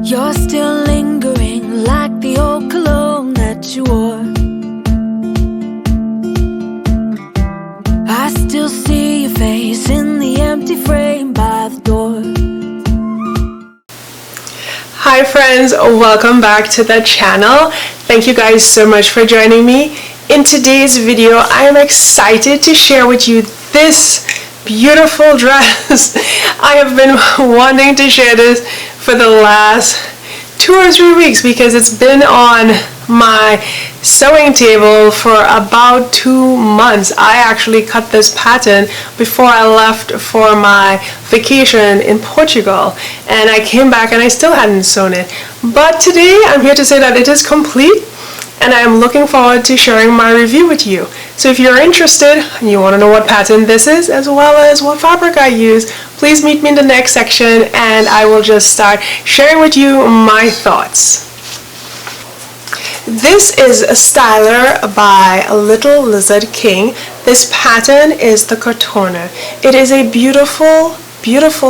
You're still lingering like the old cologne that you wore. I still see your face in the empty frame by the door. Hi friends, welcome back to the channel. Thank you guys so much for joining me. In today's video, I am excited to share with you this beautiful dress. I have been wanting to share this for the last 2 or 3 weeks because it's been on my sewing table for about 2 months. I actually cut this pattern before I left for my vacation in Portugal, and I came back and I still hadn't sewn it. But today I'm here to say that it is complete, and I'm looking forward to sharing my review with you. So if you're interested and you want to know what pattern this is as well as what fabric I use, please meet me in the next section and I will just start sharing with you my thoughts. This is a Styler by Little Lizard King. This pattern is the Cortona. It is a beautiful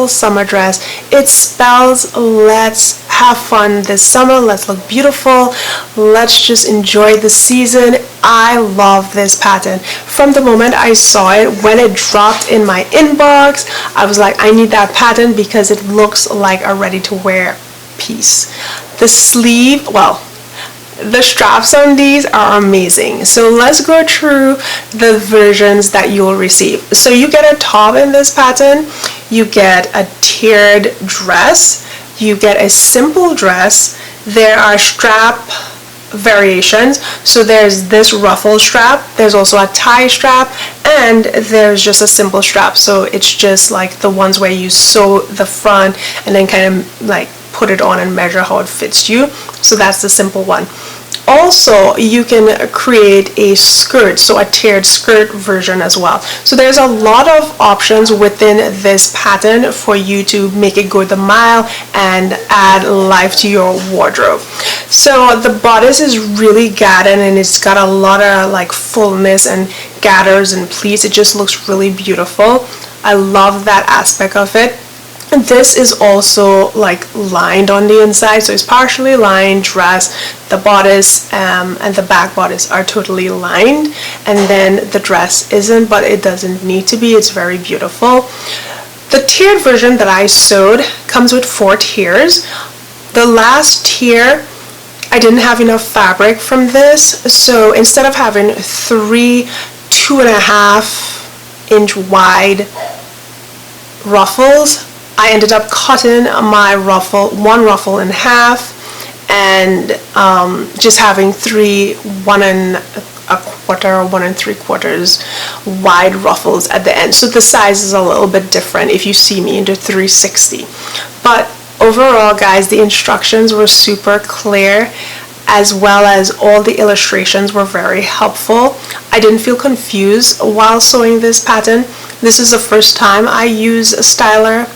summer dress. It spells let's have fun this summer, let's look beautiful, let's just enjoy the season. I love this pattern. From the moment I saw it, when it dropped in my inbox, I was like, I need that pattern because it looks like a ready to wear piece. The sleeve, well, the straps on these are amazing. So let's go through the versions that you will receive. So you get a top in this pattern, you get a tiered dress, you get a simple dress. There are strap variations. So there's this ruffle strap, there's also a tie strap, and there's just a simple strap. So it's just like the ones where you sew the front and then kind of like put it on and measure how it fits you. So that's the simple one. Also, you can create a skirt, so a tiered skirt version as well. So there's a lot of options within this pattern for you to make it go the mile and add life to your wardrobe. So the bodice is really gathered and it's got a lot of like fullness and gathers and pleats. It just looks really beautiful. I love that aspect of it. And this is also like lined on the inside, so it's partially lined dress. The bodice and the back bodice are totally lined, and then the dress isn't, but it doesn't need to be. It's very beautiful. The tiered version that I sewed comes with 4 tiers. The last tier, I didn't have enough fabric from this, so instead of having 3 2.5 inch wide ruffles, I ended up cutting my one ruffle in half and just having 3 1 1/4 or 1 3/4 wide ruffles at the end. So the size is a little bit different if you see me into 360. But overall, guys, the instructions were super clear, as well as all the illustrations were very helpful. I didn't feel confused while sewing this pattern. This is the first time I use a Styler.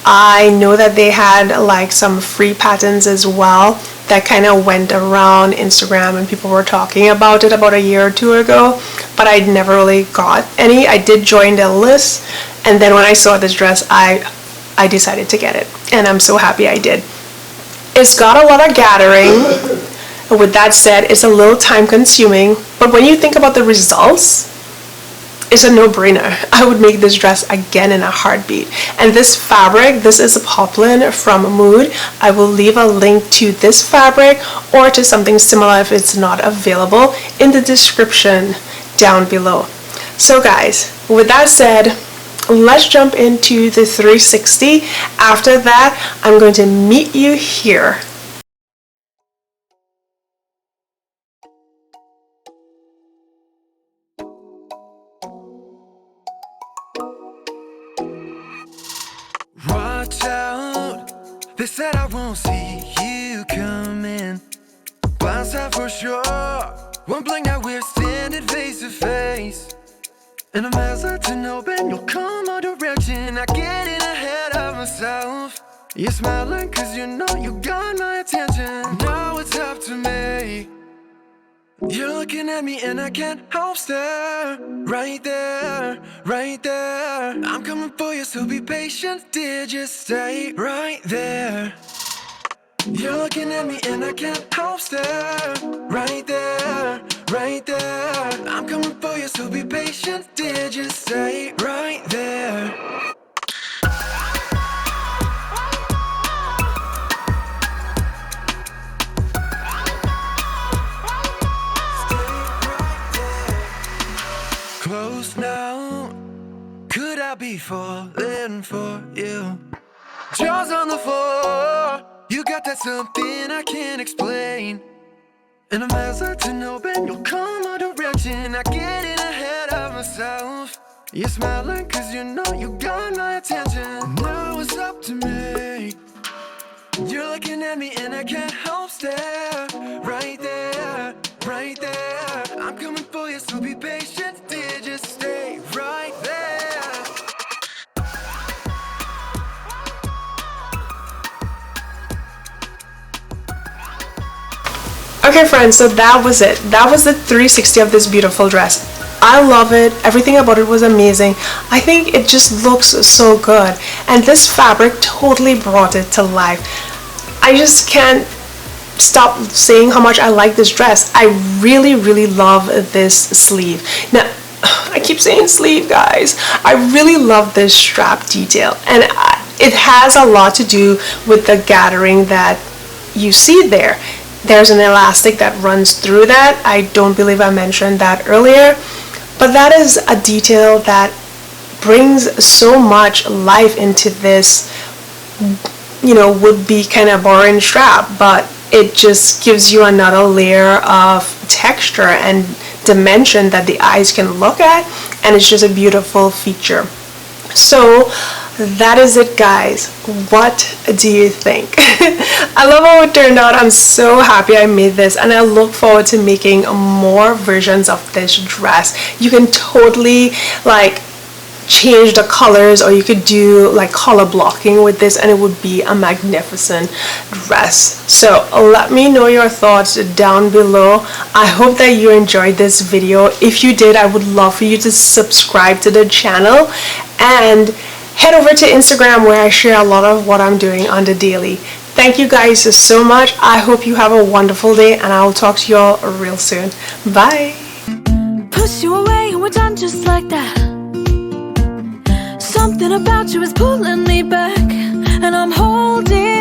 I know that they had like some free patterns as well that kind of went around Instagram and people were talking about it about a year or 2 ago, but I never really got any. I did join the list, and then when I saw this dress, I decided to get it, and I'm so happy I did. It's got a lot of gathering. With that said, it's a little time consuming, but when you think about the results, it's a no-brainer. I would make this dress again in a heartbeat. And this fabric, this is a poplin from Mood. I will leave a link to this fabric or to something similar if it's not available in the description down below. So guys, with that said, let's jump into the 360. After that, I'm going to meet you here. Watch out, they said I won't see you coming. Blindside for sure, one blink now we're standing face to face. And I'm hesitant to open, you'll come my direction. I get in ahead of myself. You're smiling cause you know you got my attention. Now it's up to me. You're looking at me and I can't help stare. Right there, right there. I'm coming for you, so be patient, dear, just stay right there. You're looking at me and I can't help stare. Right there, right there. I'm coming for you, so be patient, dear. Just stay right there. Close now, could I be falling for you? Jaws on the floor, you got that something I can't explain. And I'm hesitant, hoping you'll come my direction. I get in ahead of myself. You're smiling cause you know you got my attention. Now it's up to me. You're looking at me and I can't help stare. Right there, right there. I'm coming for you, so be patient, dear. Just stay right there. Okay friends, so that was it. That was the 360 of this beautiful dress. I love it. Everything about it was amazing. I think it just looks so good. And this fabric totally brought it to life. I just can't stop saying how much I like this dress. I really, really love this sleeve. Now, I keep saying sleeve, guys. I really love this strap detail. And it has a lot to do with the gathering that you see there. There's an elastic that runs through that. I don't believe I mentioned that earlier, but that is a detail that brings so much life into this, would be kind of boring strap, but it just gives you another layer of texture and dimension that the eyes can look at, and it's just a beautiful feature. So that is it, guys. What do you think? I love how it turned out. I'm so happy I made this, and I look forward to making more versions of this dress. You can totally change the colors, or you could do color blocking with this, and it would be a magnificent dress. So let me know your thoughts down below. I hope that you enjoyed this video. If you did, I would love for you to subscribe to the channel and head over to Instagram, where I share a lot of what I'm doing on the daily. Thank you guys so much. I hope you have a wonderful day, and I will talk to you all real soon. Bye. Push you away and we're done just like that. Something about you is pulling me back, and I'm holding